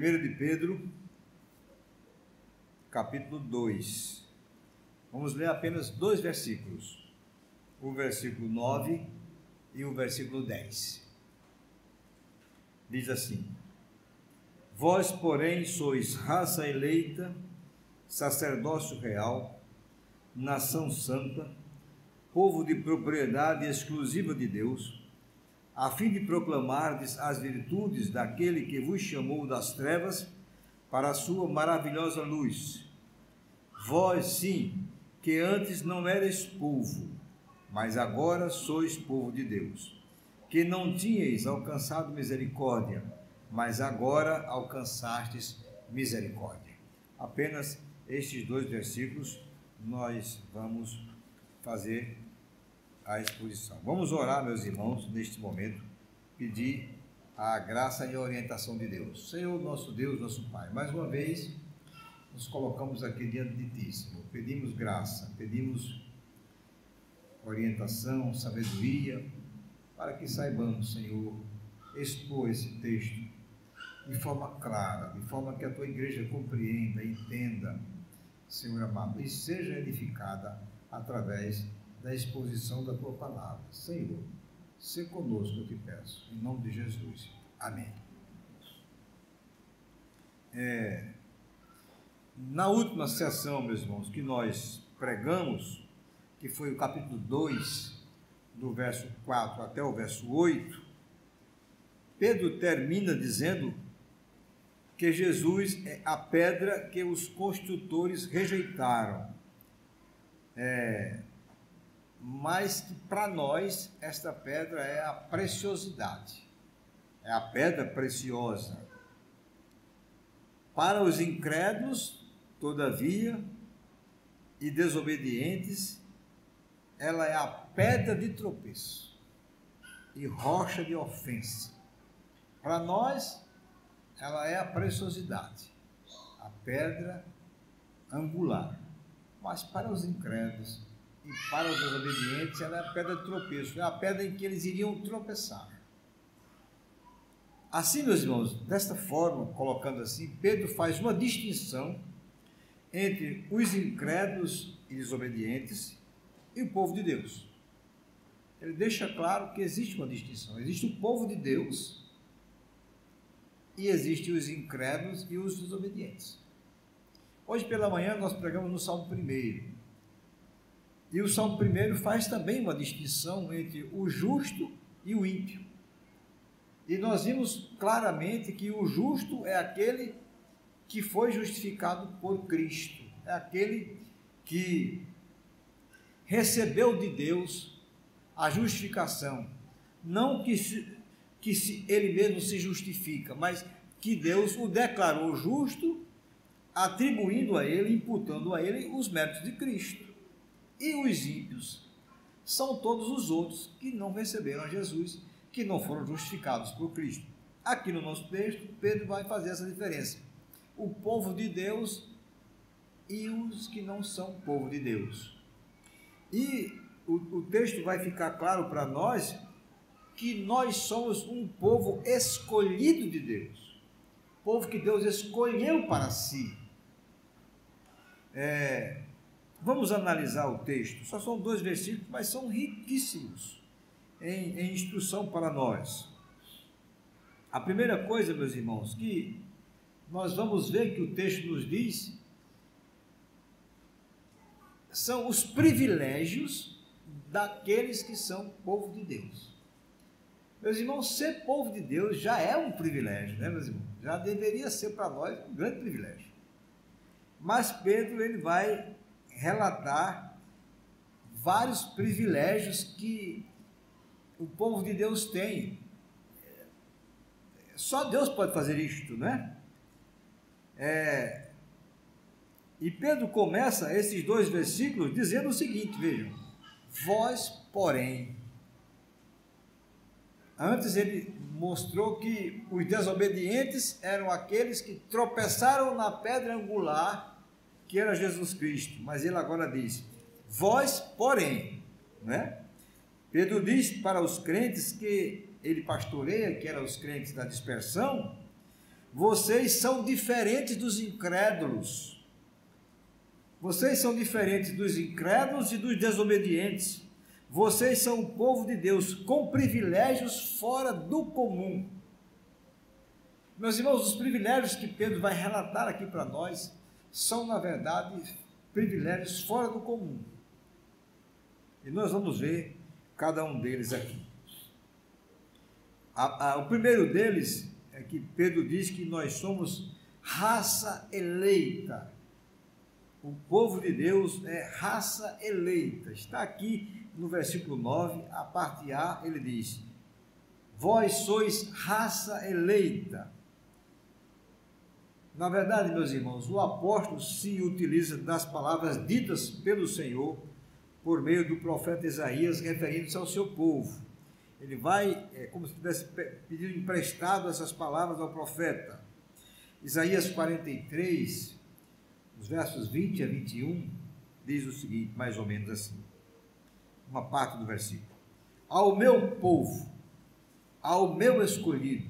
1 de Pedro, capítulo 2. Vamos ler apenas 2 versículos, o versículo 9 e o versículo 10. Diz assim: Vós, porém, sois raça eleita, sacerdócio real, nação santa, povo de propriedade exclusiva de Deus, a fim de proclamardes as virtudes daquele que vos chamou das trevas para a sua maravilhosa luz. Vós, sim, que antes não erais povo, mas agora sois povo de Deus, que não tinhais alcançado misericórdia, mas agora alcançastes misericórdia. Apenas estes 2 versículos nós vamos fazer a exposição. Vamos orar, meus irmãos, neste momento, pedir a graça e a orientação de Deus. Senhor, nosso Deus, nosso Pai, mais uma vez nos colocamos aqui diante de Ti, Senhor. Pedimos graça, pedimos orientação, sabedoria, para que saibamos, Senhor, expor esse texto de forma clara, de forma que a Tua igreja compreenda, entenda, Senhor amado, e seja edificada através da exposição da Tua palavra. Senhor, se conosco, eu te peço, em nome de Jesus. Amém. Na última sessão, meus irmãos, que nós pregamos, que foi o capítulo 2, do verso 4 até o verso 8, Pedro termina dizendo que Jesus é a pedra que os construtores rejeitaram, mas que para nós esta pedra é a preciosidade, é a pedra preciosa. Para os incrédulos, todavia, e desobedientes, ela é a pedra de tropeço e rocha de ofensa. Para nós, ela é a preciosidade, a pedra angular. Mas para os incrédulos e para os desobedientes, ela é a pedra de tropeço, é a pedra em que eles iriam tropeçar. Assim, meus irmãos, desta forma, colocando assim, Pedro faz uma distinção entre os incrédulos e desobedientes e o povo de Deus. Ele deixa claro que existe uma distinção. Existe o povo de Deus e existe os incrédulos e os desobedientes. Hoje pela manhã nós pregamos no Salmo 1. E o Salmo 1 faz também uma distinção entre o justo e o ímpio. E nós vimos claramente que o justo é aquele que foi justificado por Cristo. É aquele que recebeu de Deus a justificação. Não que ele mesmo se justifica, mas que Deus o declarou justo, atribuindo a ele, imputando a ele os méritos de Cristo. E os ímpios são todos os outros que não receberam a Jesus, que não foram justificados por Cristo. Aqui no nosso texto, Pedro vai fazer essa diferença. O povo de Deus e os que não são povo de Deus. E o texto vai ficar claro para nós que nós somos um povo escolhido de Deus. Povo que Deus escolheu para si. Vamos analisar o texto. Só são 2 versículos, mas são riquíssimos em instrução para nós. A primeira coisa, meus irmãos, que nós vamos ver que o texto nos diz, são os privilégios daqueles que são povo de Deus. Meus irmãos, ser povo de Deus já é um privilégio, né, meus irmãos? Já deveria ser para nós um grande privilégio. Mas Pedro, ele vai relatar vários privilégios que o povo de Deus tem. Só Deus pode fazer isto, né? E Pedro começa esses 2 versículos dizendo o seguinte, vejam: vós, porém. Antes ele mostrou que os desobedientes eram aqueles que tropeçaram na pedra angular, que era Jesus Cristo. Mas ele agora diz: vós, porém, né? Pedro diz para os crentes que ele pastoreia, que eram os crentes da dispersão: vocês são diferentes dos incrédulos. Vocês são diferentes dos incrédulos e dos desobedientes. Vocês são o povo de Deus com privilégios fora do comum. Meus irmãos, os privilégios que Pedro vai relatar aqui para nós são, na verdade, privilégios fora do comum. E nós vamos ver cada um deles aqui. O primeiro deles é que Pedro diz que nós somos raça eleita. O povo de Deus é raça eleita. Está aqui no versículo 9, a parte A, ele diz: vós sois raça eleita. Na verdade, meus irmãos, o apóstolo se utiliza das palavras ditas pelo Senhor por meio do profeta Isaías, referindo-se ao seu povo. Ele vai, como se tivesse pedido emprestado essas palavras ao profeta. Isaías 43, os versos 20 a 21, diz o seguinte, mais ou menos assim, uma parte do versículo: ao meu povo, ao meu escolhido,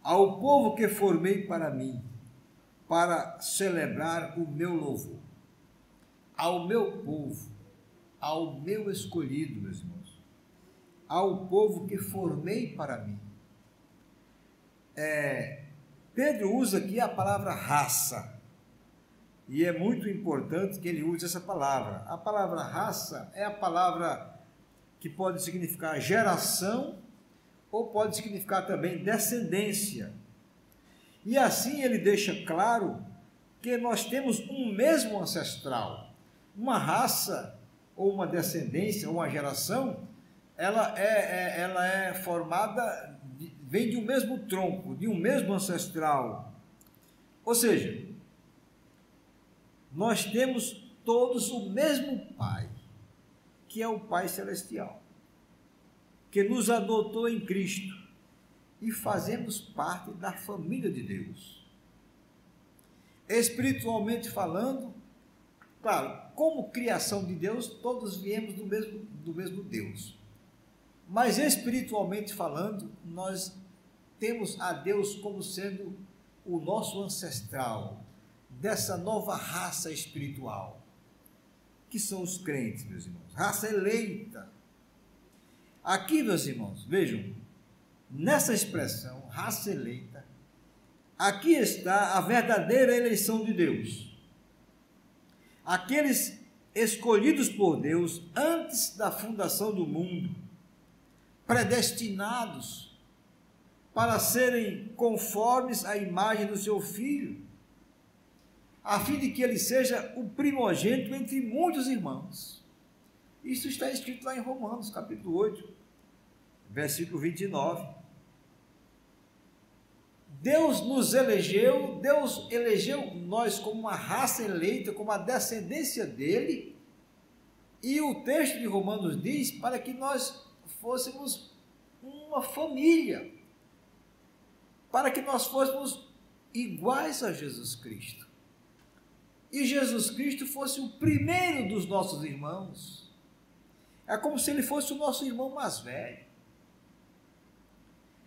ao povo que formei para mim, para celebrar o meu louvor. Ao meu povo, ao meu escolhido, meus irmãos, ao povo que formei para mim. Pedro usa aqui a palavra raça, e é muito importante que ele use essa palavra. A palavra raça é a palavra que pode significar geração, ou pode significar também descendência. E assim ele deixa claro que nós temos um mesmo ancestral. Uma raça, ou uma descendência, ou uma geração, ela é formada, vem de um mesmo tronco, de um mesmo ancestral. Ou seja, nós temos todos o mesmo Pai, que é o Pai Celestial, que nos adotou em Cristo, e fazemos parte da família de Deus. Espiritualmente falando, claro, como criação de Deus, todos viemos do mesmo Deus. Mas espiritualmente falando, nós temos a Deus como sendo o nosso ancestral, dessa nova raça espiritual, que são os crentes, meus irmãos, raça eleita. Aqui, meus irmãos, vejam, nessa expressão, raça eleita, aqui está a verdadeira eleição de Deus. Aqueles escolhidos por Deus antes da fundação do mundo, predestinados para serem conformes à imagem do seu Filho, a fim de que ele seja o primogênito entre muitos irmãos. Isso está escrito lá em Romanos, capítulo 8, versículo 29. Deus nos elegeu, Deus elegeu nós como uma raça eleita, como a descendência dele, e o texto de Romanos diz para que nós fôssemos uma família, para que nós fôssemos iguais a Jesus Cristo, e Jesus Cristo fosse o primeiro dos nossos irmãos. É como se ele fosse o nosso irmão mais velho.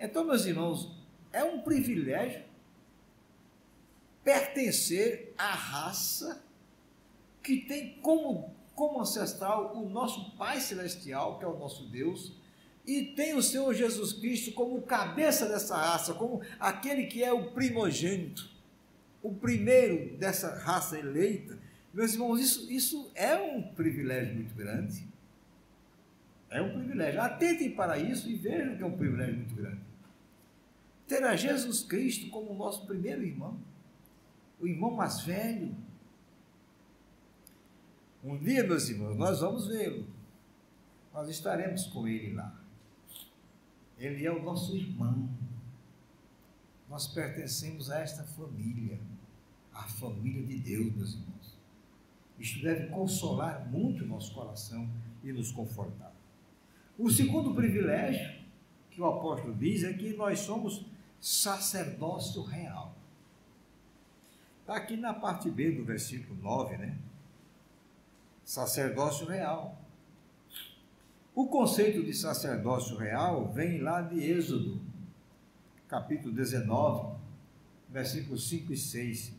Então, meus irmãos, é um privilégio pertencer à raça que tem como ancestral o nosso Pai Celestial, que é o nosso Deus, e tem o Senhor Jesus Cristo como cabeça dessa raça, como aquele que é o primogênito, o primeiro dessa raça eleita. Meus irmãos, isso é um privilégio muito grande. É um privilégio. Atentem para isso e vejam que é um privilégio muito grande. Ter a Jesus Cristo como o nosso primeiro irmão, o irmão mais velho. Um dia, meus irmãos, nós vamos vê-lo. Nós estaremos com ele lá. Ele é o nosso irmão. Nós pertencemos a esta família, a família de Deus, meus irmãos. Isto deve consolar muito o nosso coração e nos confortar. O segundo privilégio que o apóstolo diz é que nós somos sacerdócio real. Está aqui na parte B do versículo 9, né? Sacerdócio real. O conceito de sacerdócio real vem lá de Êxodo, capítulo 19, versículos 5 e 6,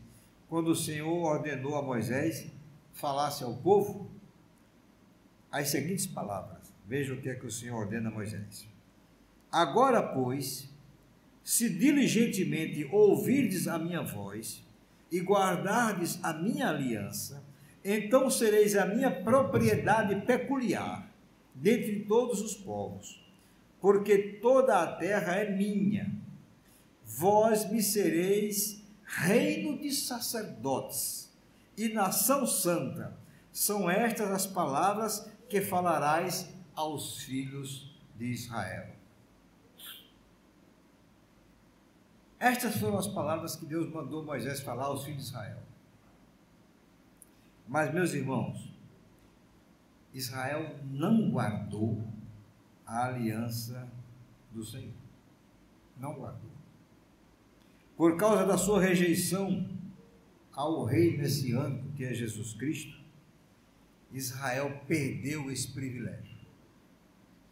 quando o Senhor ordenou a Moisés falasse ao povo as seguintes palavras. Veja o que é que o Senhor ordena a Moisés. Agora, pois, se diligentemente ouvirdes a minha voz e guardardes a minha aliança, então sereis a minha propriedade peculiar dentre todos os povos, porque toda a terra é minha. Vós me sereis reino de sacerdotes e nação santa. São estas as palavras que falarás aos filhos de Israel. Estas foram as palavras que Deus mandou Moisés falar aos filhos de Israel. Mas, meus irmãos, Israel não guardou a aliança do Senhor. Não guardou. Por causa da sua rejeição ao rei messiânico, que é Jesus Cristo, Israel perdeu esse privilégio,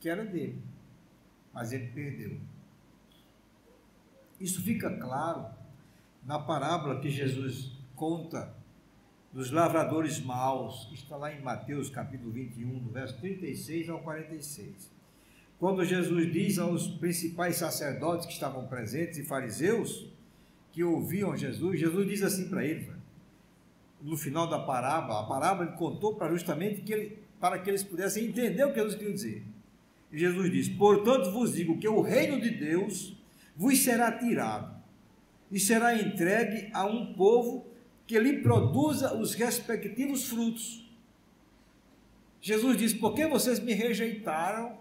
que era dele, mas ele perdeu. Isso fica claro na parábola que Jesus conta dos lavradores maus, que está lá em Mateus capítulo 21, do verso 36 ao 46. Quando Jesus diz aos principais sacerdotes que estavam presentes e fariseus, que ouviam Jesus, Jesus diz assim para eles, no final da parábola, a parábola ele contou para justamente para que eles pudessem entender o que Jesus queria dizer. E Jesus diz: portanto vos digo que o reino de Deus vos será tirado e será entregue a um povo que lhe produza os respectivos frutos. Jesus diz: porque vocês me rejeitaram,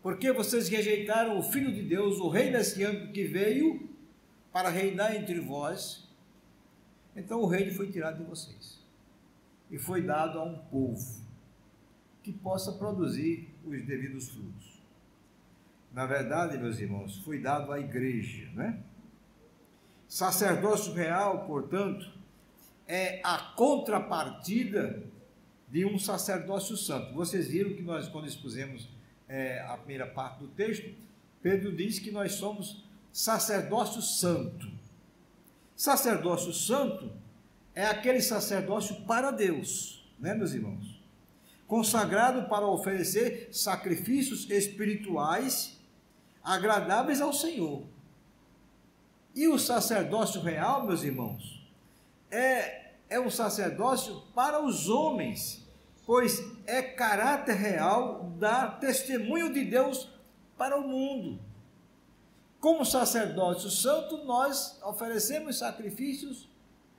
porque vocês rejeitaram o Filho de Deus, o Rei messiânico que veio para reinar entre vós, então o reino foi tirado de vocês e foi dado a um povo que possa produzir os devidos frutos. Na verdade, meus irmãos, foi dado à igreja, né? Sacerdócio real, portanto, é a contrapartida de um sacerdócio santo. Vocês viram que nós, quando expusemos a primeira parte do texto, Pedro diz que nós somos sacerdócio santo. Sacerdócio santo é aquele sacerdócio para Deus, né, meus irmãos? Consagrado para oferecer sacrifícios espirituais agradáveis ao Senhor. E o sacerdócio real, meus irmãos, é um sacerdócio para os homens, pois é caráter real, dá testemunho de Deus para o mundo. Como sacerdócio santo, nós oferecemos sacrifícios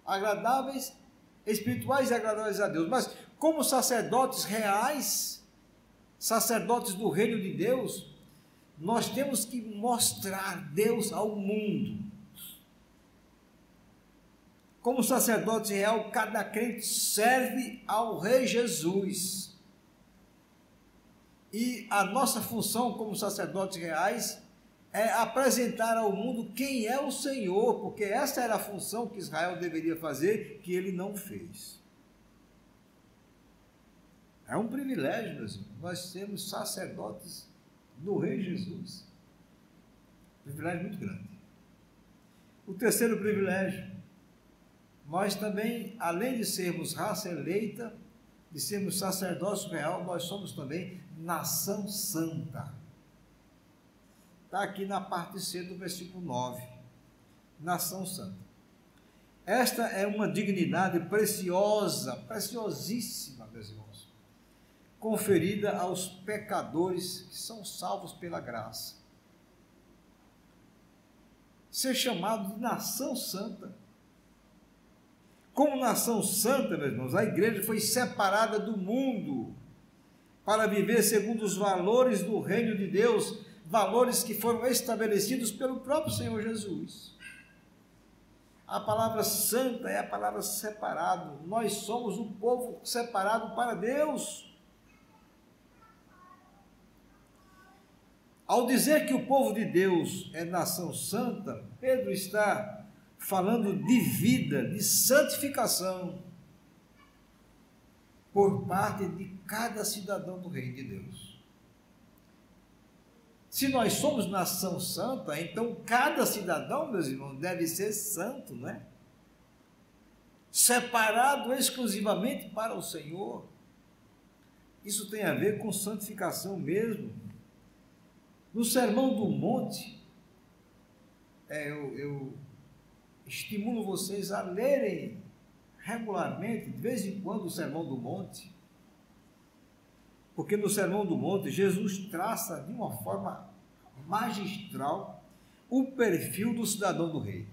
agradáveis, espirituais e agradáveis a Deus, mas como sacerdotes reais, sacerdotes do reino de Deus, nós temos que mostrar Deus ao mundo. Como sacerdote real, cada crente serve ao Rei Jesus. E a nossa função como sacerdotes reais é apresentar ao mundo quem é o Senhor, porque essa era a função que Israel deveria fazer, que ele não fez. É um privilégio, meus irmãos, nós sermos sacerdotes do Rei Jesus. Privilégio muito grande. O terceiro privilégio, nós também, além de sermos raça eleita, de sermos sacerdócio real, nós somos também nação santa. Está aqui na parte C do versículo 9, nação santa. Esta é uma dignidade preciosa, preciosíssima, meus irmãos, conferida aos pecadores que são salvos pela graça. Ser chamado de nação santa. Como nação santa, meus irmãos, a igreja foi separada do mundo para viver segundo os valores do reino de Deus, valores que foram estabelecidos pelo próprio Senhor Jesus. A palavra santa é a palavra separado. Nós somos um povo separado para Deus. Ao dizer que o povo de Deus é nação santa, Pedro está falando de vida, de santificação por parte de cada cidadão do reino de Deus. Se nós somos nação santa, então cada cidadão, meus irmãos, deve ser santo, né? Separado exclusivamente para o Senhor. Isso tem a ver com santificação mesmo. No Sermão do Monte, eu estimulo vocês a lerem regularmente, de vez em quando, o Sermão do Monte, porque no Sermão do Monte Jesus traça de uma forma magistral o perfil do cidadão do reino.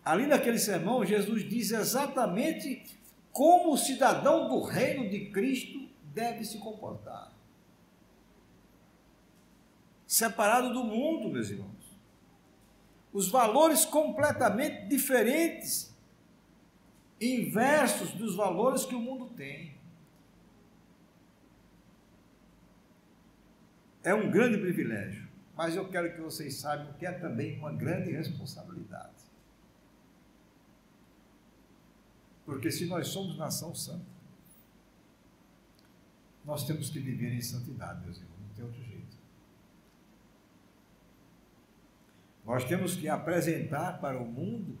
Ali naquele sermão, Jesus diz exatamente como o cidadão do reino de Cristo deve se comportar. Separado do mundo, meus irmãos. Os valores completamente diferentes, inversos dos valores que o mundo tem. É um grande privilégio, mas eu quero que vocês saibam que é também uma grande responsabilidade. Porque se nós somos nação santa, nós temos que viver em santidade, meus irmãos, não tem outro jeito. Nós temos que apresentar para o mundo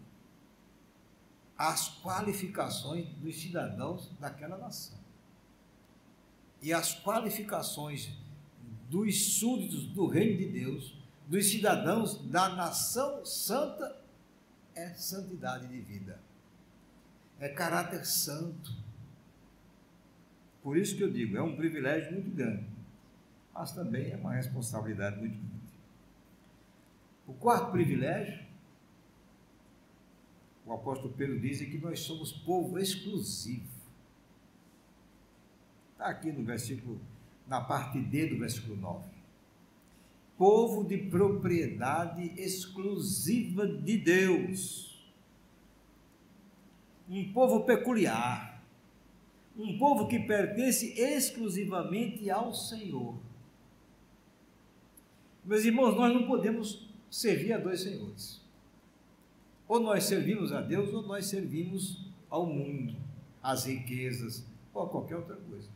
as qualificações dos cidadãos daquela nação. E as qualificações dos súditos do reino de Deus, dos cidadãos da nação santa, é santidade de vida. É caráter santo. Por isso que eu digo, é um privilégio muito grande, mas também é uma responsabilidade muito grande. O quarto privilégio, o apóstolo Pedro diz que nós somos povo exclusivo. Está aqui no versículo, na parte D do versículo 9. Povo de propriedade exclusiva de Deus. Um povo peculiar, um povo que pertence exclusivamente ao Senhor. Meus irmãos, nós não podemos servir a dois senhores. Ou nós servimos a Deus, ou nós servimos ao mundo, às riquezas, ou a qualquer outra coisa.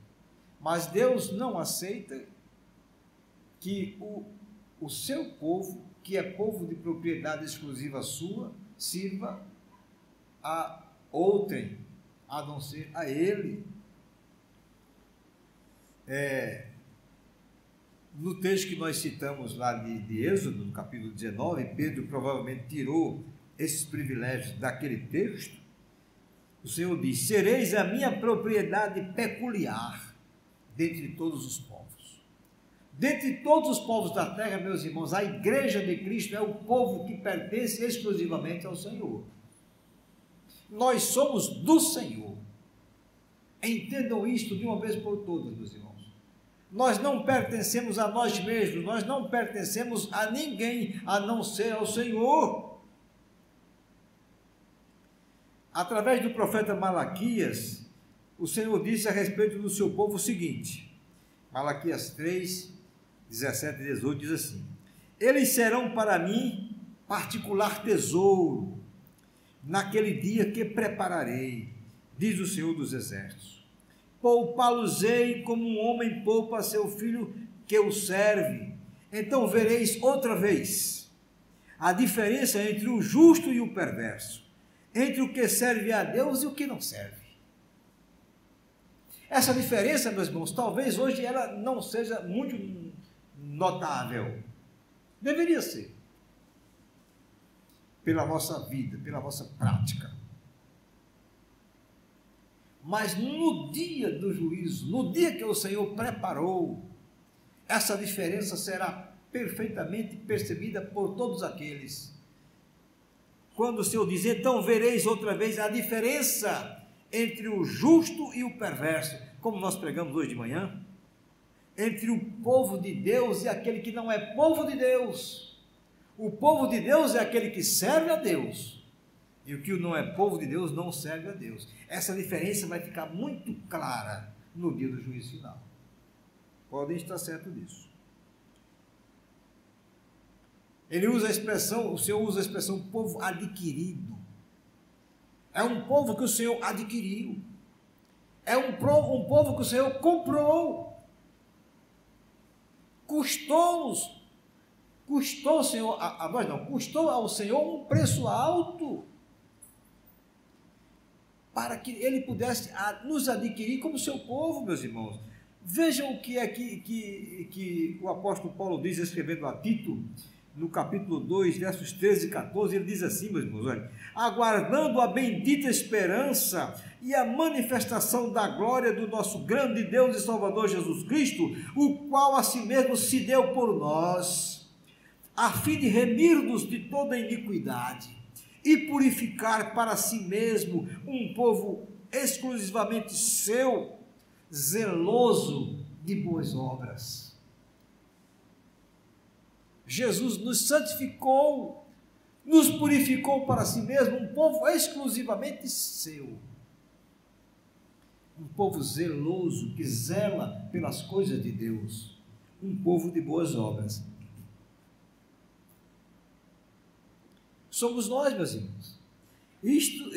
Mas Deus não aceita que o seu povo, que é povo de propriedade exclusiva sua, sirva a outrem, a não ser a Ele. No texto que nós citamos lá de Êxodo, no capítulo 19, Pedro provavelmente tirou esses privilégios daquele texto. O Senhor diz: sereis a minha propriedade peculiar dentre todos os povos. Dentre todos os povos da terra, meus irmãos, a igreja de Cristo é o povo que pertence exclusivamente ao Senhor. Nós somos do Senhor. Entendam isto de uma vez por todas, meus irmãos. Nós não pertencemos a nós mesmos, nós não pertencemos a ninguém, a não ser ao Senhor. Através do profeta Malaquias, o Senhor disse a respeito do seu povo o seguinte, Malaquias 3, 17 e 18 diz assim: eles serão para mim particular tesouro, naquele dia que prepararei, diz o Senhor dos Exércitos. Poupá-los-ei como um homem poupa seu filho que o serve. Então vereis outra vez a diferença entre o justo e o perverso, entre o que serve a Deus e o que não serve. Essa diferença, meus irmãos, talvez hoje ela não seja muito notável. Deveria ser. Pela nossa vida, pela nossa prática. Mas no dia do juízo, no dia que o Senhor preparou, essa diferença será perfeitamente percebida por todos aqueles. Quando o Senhor diz: então vereis outra vez a diferença entre o justo e o perverso, como nós pregamos hoje de manhã, entre o povo de Deus e aquele que não é povo de Deus. O povo de Deus é aquele que serve a Deus, e o que não é povo de Deus não serve a Deus. Essa diferença vai ficar muito clara no dia do juízo final. Podem estar certos disso. Ele usa a expressão, o Senhor usa a expressão povo adquirido. É um povo que o Senhor adquiriu. É um povo que o Senhor comprou. custou, Senhor, a nós não, custou ao Senhor um preço alto para que Ele pudesse nos adquirir como seu povo, meus irmãos. Vejam o que é que o apóstolo Paulo diz, escrevendo a Tito, no capítulo 2, versos 13 e 14, ele diz assim, meus irmãos, olha, aguardando a bendita esperança e a manifestação da glória do nosso grande Deus e Salvador Jesus Cristo, o qual a si mesmo se deu por nós, a fim de remir-nos de toda iniquidade e purificar para si mesmo um povo exclusivamente seu, zeloso de boas obras. Jesus nos santificou, nos purificou para si mesmo, um povo exclusivamente seu. Um povo zeloso, que zela pelas coisas de Deus. Um povo de boas obras. Somos nós, meus irmãos. Isto,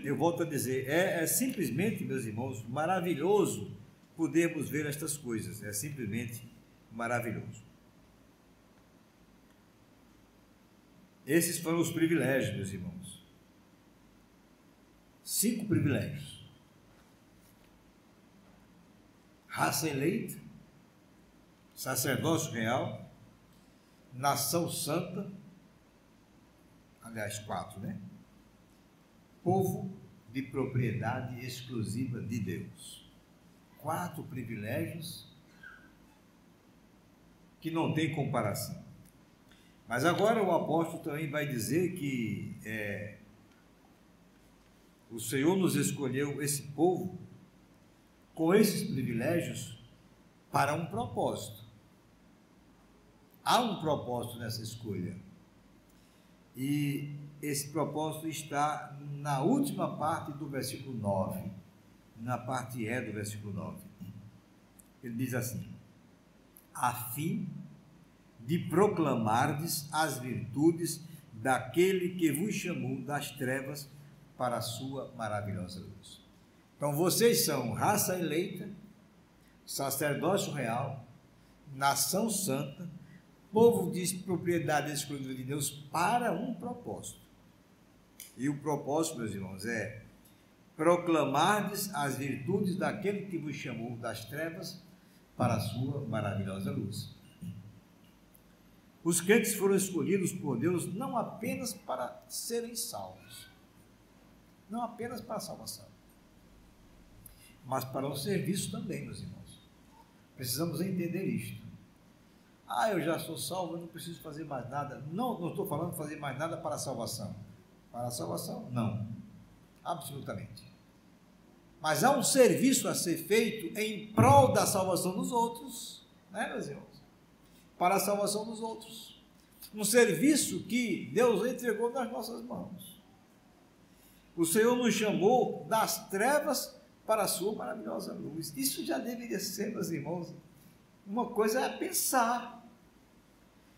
eu volto a dizer, é simplesmente, meus irmãos, maravilhoso podermos ver estas coisas. É simplesmente maravilhoso. Esses foram os privilégios, meus irmãos. 5 privilégios: raça eleita, sacerdócio real, nação santa, aliás, 4, né? Povo de propriedade exclusiva de Deus. 4 privilégios que não tem comparação. Mas agora o apóstolo também vai dizer que o Senhor nos escolheu esse povo com esses privilégios para um propósito. Há um propósito nessa escolha. E esse propósito está na última parte do versículo 9, na parte E do versículo 9. Ele diz assim: a fim de proclamardes as virtudes daquele que vos chamou das trevas para a sua maravilhosa luz. Então vocês são raça eleita, sacerdócio real, nação santa, povo de propriedade exclusiva de Deus para um propósito. E o propósito, meus irmãos, é proclamardes as virtudes daquele que vos chamou das trevas para a sua maravilhosa luz. Os crentes foram escolhidos por Deus não apenas para serem salvos, não apenas para a salvação, mas para o serviço também, meus irmãos. Precisamos entender isto. Eu já sou salvo, eu não preciso fazer mais nada. Não estou falando de fazer mais nada para a salvação. Para a salvação, não. Absolutamente. Mas há um serviço a ser feito em prol da salvação dos outros, né, meus irmãos? Para a salvação dos outros. Um serviço que Deus entregou nas nossas mãos. O Senhor nos chamou das trevas para a sua maravilhosa luz. Isso já deveria ser, meus irmãos, uma coisa a pensar.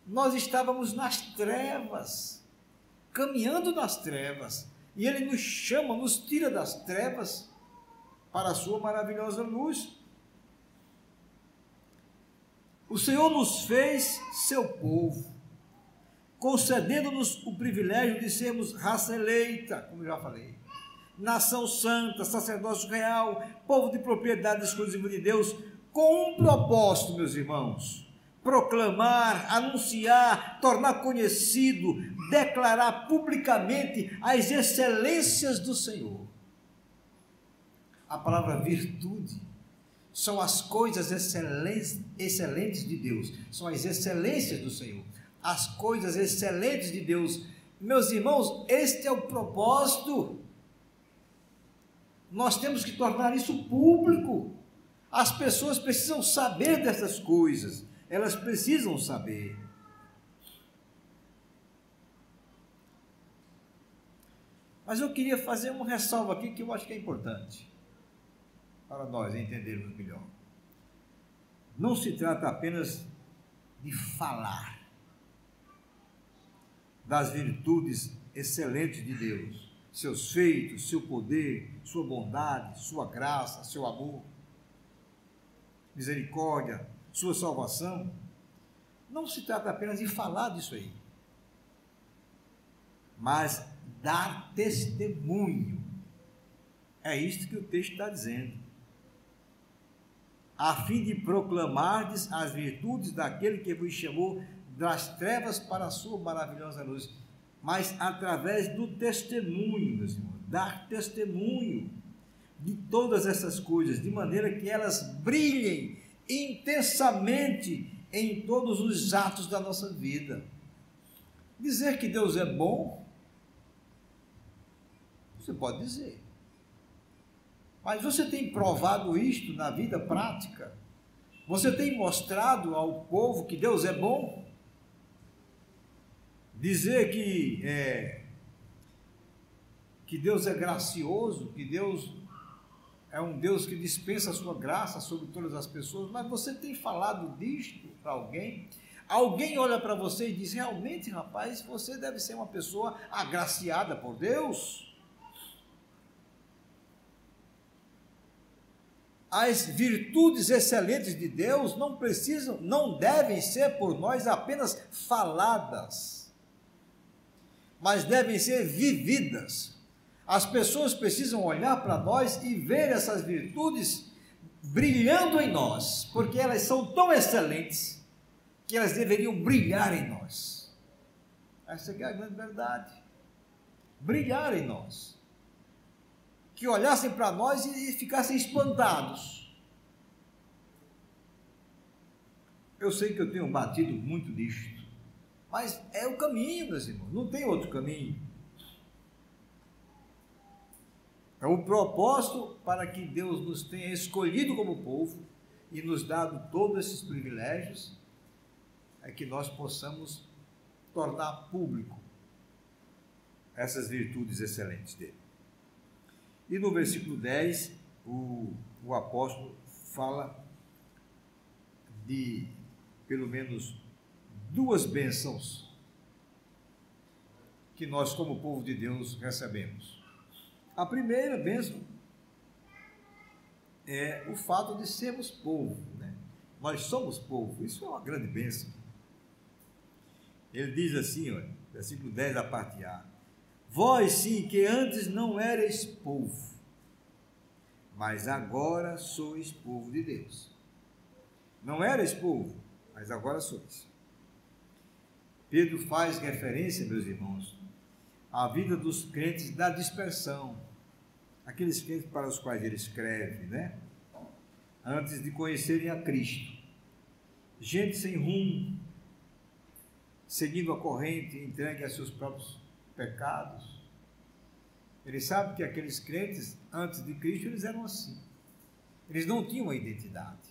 Nós estávamos nas trevas, caminhando nas trevas, e Ele nos chama, nos tira das trevas para a sua maravilhosa luz. O Senhor nos fez seu povo, concedendo-nos o privilégio de sermos raça eleita, como eu já falei, nação santa, sacerdócio real, povo de propriedade exclusiva de Deus, com um propósito, meus irmãos: proclamar, anunciar, tornar conhecido, declarar publicamente as excelências do Senhor. A palavra virtude são as coisas excelentes de Deus, são as excelências do Senhor, as coisas excelentes de Deus. Meus irmãos, este é o propósito. Nós temos que tornar isso público. As pessoas precisam saber dessas coisas, elas precisam saber. Mas eu queria fazer uma ressalva aqui que eu acho que é importante para nós entendermos melhor. Não se trata apenas de falar das virtudes excelentes de Deus, seus feitos, seu poder, sua bondade, sua graça, seu amor. misericórdia, sua salvação, não se trata apenas de falar disso aí, mas dar testemunho. É isto que o texto está dizendo. A fim de proclamardes as virtudes daquele que vos chamou das trevas para a sua maravilhosa luz, mas através do testemunho, meus irmãos, dar testemunho de todas essas coisas, de maneira que elas brilhem intensamente em todos os atos da nossa vida. Dizer que Deus é bom, você pode dizer, mas você tem provado isto na vida prática? Você tem mostrado ao povo que Deus é bom? Dizer que Deus é gracioso, que Deus é um Deus que dispensa a sua graça sobre todas as pessoas, mas você tem falado disto para alguém? Alguém olha para você e diz: realmente, rapaz, você deve ser uma pessoa agraciada por Deus? As virtudes excelentes de Deus não devem ser por nós apenas faladas, mas devem ser vividas. As pessoas precisam olhar para nós e ver essas virtudes brilhando em nós, porque elas são tão excelentes que elas deveriam brilhar em nós. Essa é a grande verdade. Brilhar em nós. Que olhassem para nós e ficassem espantados. Eu sei que eu tenho batido muito nisto, mas é o caminho, meus irmãos, não tem outro caminho. É o propósito para que Deus nos tenha escolhido como povo e nos dado todos esses privilégios, é que nós possamos tornar público essas virtudes excelentes dele. E no versículo 10, o apóstolo fala de pelo menos duas bênçãos que nós, como povo de Deus, recebemos. A primeira bênção é o fato de sermos povo, né? Nós somos povo, isso é uma grande bênção. Ele diz assim, olha, versículo 10, a parte A: vós sim, que antes não erais povo, mas agora sois povo de Deus. Não erais povo, mas agora sois. Pedro faz referência, meus irmãos, à vida dos crentes da dispersão, aqueles crentes para os quais ele escreve, né? Antes de conhecerem a Cristo. Gente sem rumo, seguindo a corrente, entregue a seus próprios pecados. Ele sabe que aqueles crentes, antes de Cristo, eles eram assim. Eles não tinham uma identidade.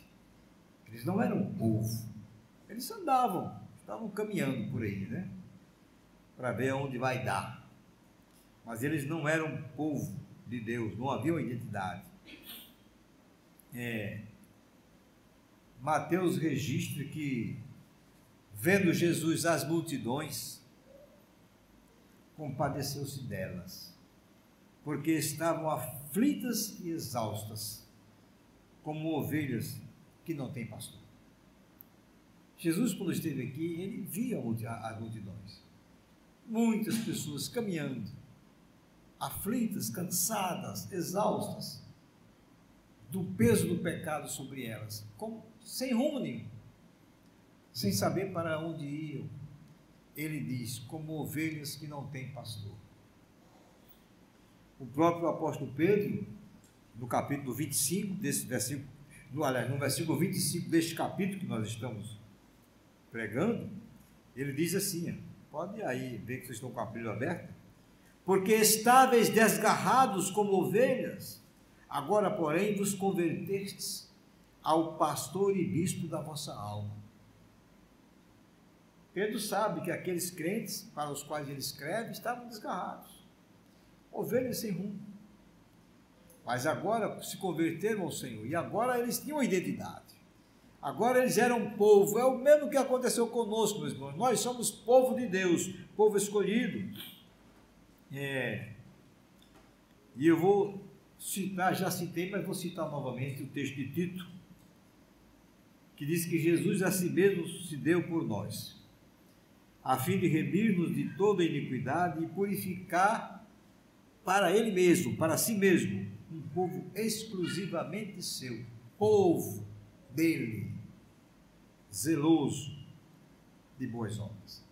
Eles não eram um povo. Eles estavam caminhando por aí, né? Para ver aonde vai dar. Mas eles não eram um povo de Deus, não havia uma identidade. Mateus registra que, vendo Jesus as multidões, compadeceu-se delas, porque estavam aflitas e exaustas, como ovelhas que não têm pastor. Jesus, quando esteve aqui, ele via as multidões, muitas pessoas caminhando, aflitas, cansadas, exaustas, do peso do pecado sobre elas, sem rumo nenhum, sem saber para onde iam. Ele diz, como ovelhas que não têm pastor. O próprio apóstolo Pedro, no capítulo 25 desse versículo, no versículo 25 deste capítulo que nós estamos pregando, ele diz assim, pode aí ver que vocês estão com a Bíblia aberta: porque estáveis desgarrados como ovelhas, agora, porém, vos convertestes ao pastor e bispo da vossa alma. Pedro sabe que aqueles crentes para os quais ele escreve estavam desgarrados, ovelhas sem rumo. Mas agora se converteram ao Senhor, e agora eles tinham identidade. Agora eles eram um povo. É o mesmo que aconteceu conosco, meus irmãos. Nós somos povo de Deus, povo escolhido. E eu vou citar, já citei, mas vou citar novamente o texto de Tito, que diz que Jesus a si mesmo se deu por nós, a fim de remir-nos de toda iniquidade e purificar para Ele mesmo, para si mesmo, um povo exclusivamente seu, povo dele, zeloso de boas obras.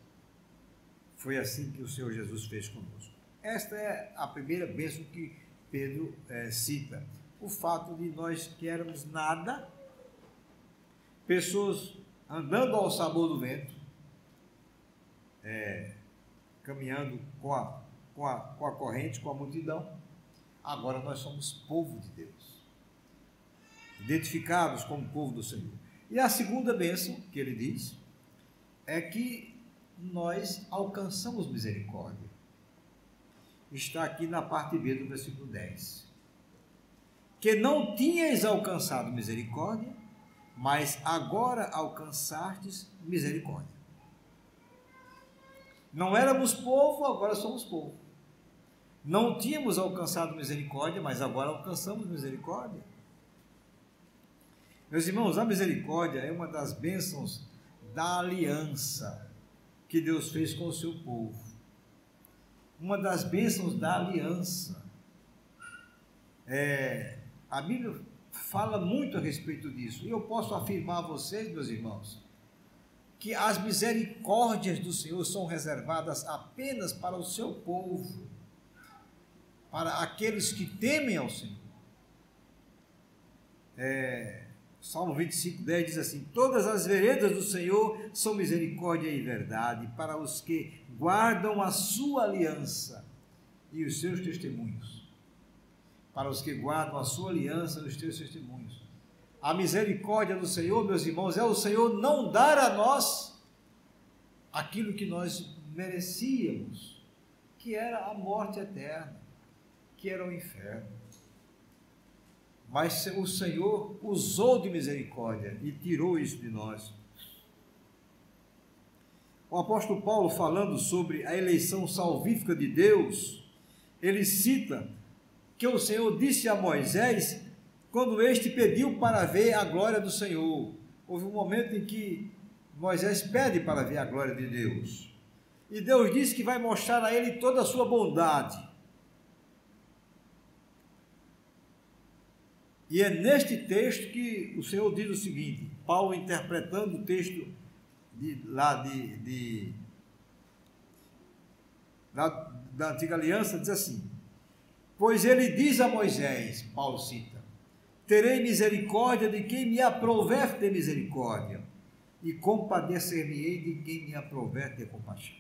Foi assim que o Senhor Jesus fez conosco. Esta é a primeira bênção que Pedro cita. O fato de nós que éramos nada, pessoas andando ao sabor do vento, caminhando com a corrente, com a multidão, agora nós somos povo de Deus, identificados como povo do Senhor. E a segunda bênção que ele diz é que nós alcançamos misericórdia. Está aqui na parte B do versículo 10. Que não tinhais alcançado misericórdia, mas agora alcançastes misericórdia. Não éramos povo, agora somos povo. Não tínhamos alcançado misericórdia, mas agora alcançamos misericórdia. Meus irmãos, a misericórdia é uma das bênçãos da aliança que Deus fez com o seu povo. Uma das bênçãos da aliança. A Bíblia fala muito a respeito disso. E eu posso afirmar a vocês, meus irmãos, que as misericórdias do Senhor são reservadas apenas para o seu povo, para aqueles que temem ao Senhor. Salmo 25:10 diz assim: todas as veredas do Senhor são misericórdia e verdade para os que guardam a sua aliança e os seus testemunhos. Para os que guardam a sua aliança e os seus testemunhos. A misericórdia do Senhor, meus irmãos, é o Senhor não dar a nós aquilo que nós merecíamos, que era a morte eterna, que era o inferno. Mas o Senhor usou de misericórdia e tirou isso de nós. O apóstolo Paulo, falando sobre a eleição salvífica de Deus, ele cita que o Senhor disse a Moisés, quando este pediu para ver a glória do Senhor. Houve um momento em que Moisés pede para ver a glória de Deus. E Deus disse que vai mostrar a ele toda a sua bondade. E é neste texto que o Senhor diz o seguinte, Paulo interpretando o texto da Antiga Aliança, diz assim: pois ele diz a Moisés, Paulo cita, terei misericórdia de quem me aprouver ter misericórdia, e compadecer-me-ei de quem me aprouver ter compaixão.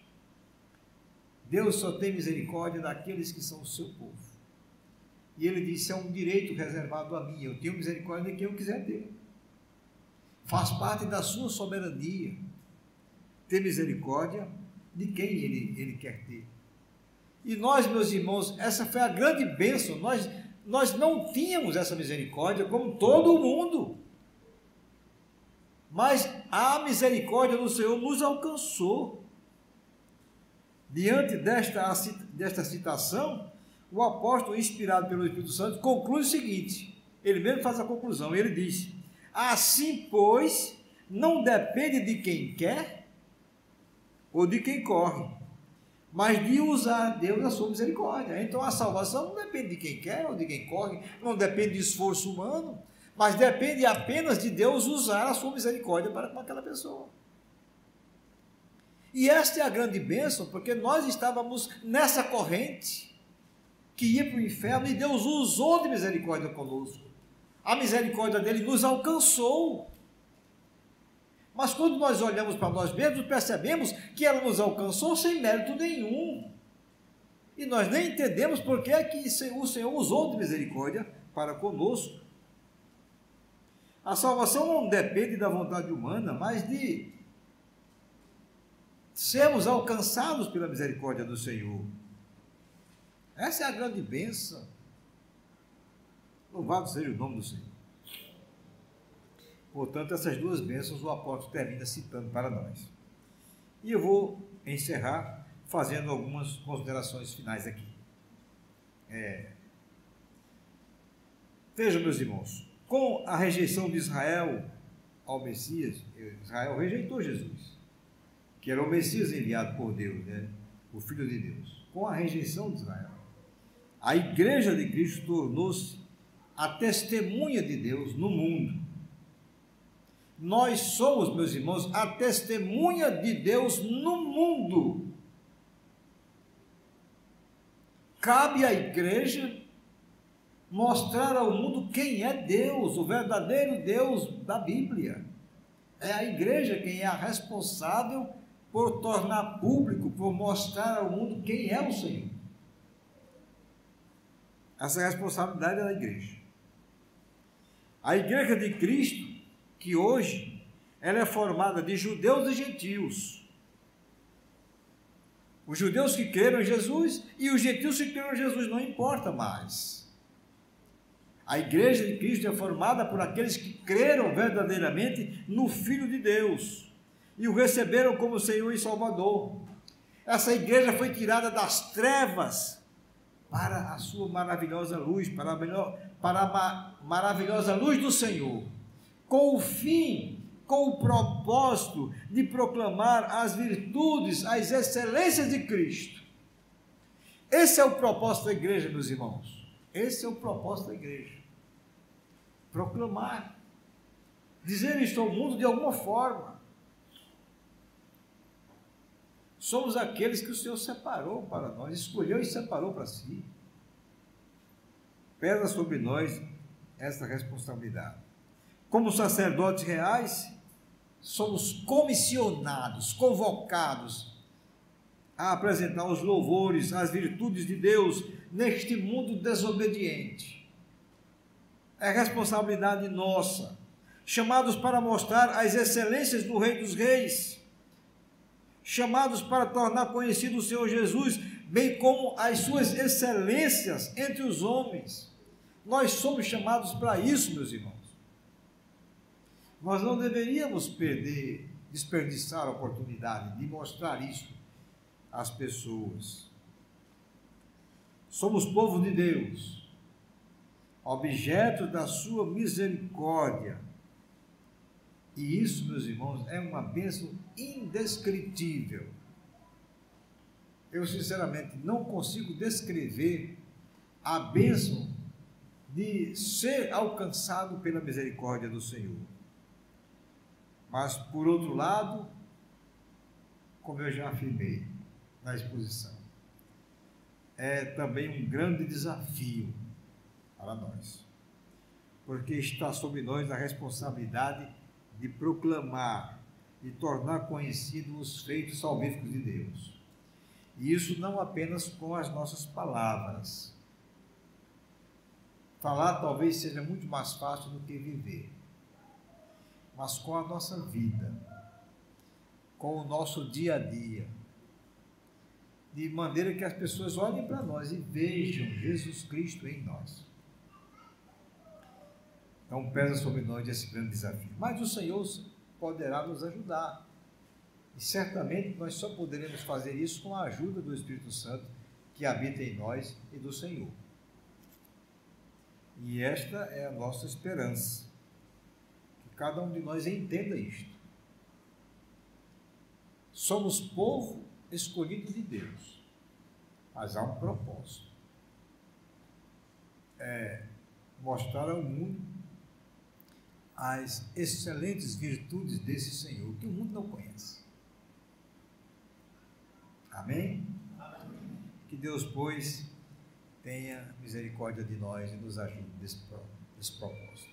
Deus só tem misericórdia daqueles que são o seu povo. E ele disse, é um direito reservado a mim, eu tenho misericórdia de quem eu quiser ter. Faz parte da sua soberania ter misericórdia de quem ele quer ter. E nós, meus irmãos, essa foi a grande bênção, nós não tínhamos essa misericórdia como todo mundo, mas a misericórdia do Senhor nos alcançou. Diante desta citação, o apóstolo, inspirado pelo Espírito Santo, conclui o seguinte, ele mesmo faz a conclusão, ele diz, assim, pois, não depende de quem quer ou de quem corre, mas de usar Deus a sua misericórdia. Então a salvação não depende de quem quer ou de quem corre, não depende de esforço humano, mas depende apenas de Deus usar a sua misericórdia para com aquela pessoa. E esta é a grande bênção, porque nós estávamos nessa corrente que ia para o inferno e Deus usou de misericórdia conosco. A misericórdia dele nos alcançou. Mas quando nós olhamos para nós mesmos, percebemos que ela nos alcançou sem mérito nenhum. E nós nem entendemos por que é que o Senhor usou de misericórdia para conosco. A salvação não depende da vontade humana, mas de sermos alcançados pela misericórdia do Senhor. Essa é a grande bênção. Louvado seja o nome do Senhor. Portanto, essas duas bênçãos o apóstolo termina citando para nós. E eu vou encerrar fazendo algumas considerações finais aqui. Vejam, meus irmãos, com a rejeição de Israel ao Messias, Israel rejeitou Jesus, que era o Messias enviado por Deus, né? O Filho de Deus. Com a rejeição de Israel, a Igreja de Cristo tornou-se a testemunha de Deus no mundo. Nós somos, meus irmãos, a testemunha de Deus no mundo. Cabe à igreja mostrar ao mundo quem é Deus, o verdadeiro Deus da Bíblia. É a igreja quem é a responsável por tornar público, por mostrar ao mundo quem é o Senhor. Essa é a responsabilidade da igreja. A igreja de Cristo, que hoje ela é formada de judeus e gentios. Os judeus que creram em Jesus e os gentios que creram em Jesus, não importa mais. A igreja de Cristo é formada por aqueles que creram verdadeiramente no Filho de Deus e o receberam como Senhor e Salvador. Essa igreja foi tirada das trevas para a sua maravilhosa luz, para a maravilhosa luz do Senhor, com o fim, com o propósito de proclamar as virtudes, as excelências de Cristo. Esse é o propósito da igreja, meus irmãos. Esse é o propósito da igreja. Proclamar, dizer isto ao mundo de alguma forma. Somos aqueles que o Senhor separou para nós, escolheu e separou para si. Pesa sobre nós essa responsabilidade. Como sacerdotes reais, somos comissionados, convocados a apresentar os louvores, as virtudes de Deus neste mundo desobediente. É responsabilidade nossa, chamados para mostrar as excelências do Rei dos Reis, chamados para tornar conhecido o Senhor Jesus, bem como as suas excelências entre os homens. Nós somos chamados para isso, meus irmãos. Nós não deveríamos desperdiçar a oportunidade de mostrar isso às pessoas. Somos povo de Deus, objeto da sua misericórdia. E isso, meus irmãos, é uma bênção indescritível. Eu, sinceramente, não consigo descrever a bênção de ser alcançado pela misericórdia do Senhor. Mas, por outro lado, como eu já afirmei na exposição, é também um grande desafio para nós, porque está sobre nós a responsabilidade de proclamar, de tornar conhecidos os feitos salvíficos de Deus. E isso não apenas com as nossas palavras. Falar talvez seja muito mais fácil do que viver, mas com a nossa vida, com o nosso dia a dia, de maneira que as pessoas olhem para nós e vejam Jesus Cristo em nós. Então pesa sobre nós esse grande desafio. Mas o Senhor poderá nos ajudar. E certamente nós só poderemos fazer isso com a ajuda do Espírito Santo que habita em nós e do Senhor. E esta é a nossa esperança. Que cada um de nós entenda isto. Somos povo escolhido de Deus. Mas há um propósito. É mostrar ao mundo as excelentes virtudes desse Senhor, que o mundo não conhece. Amém? Amém. Que Deus, pois, tenha misericórdia de nós e nos ajude nesse propósito.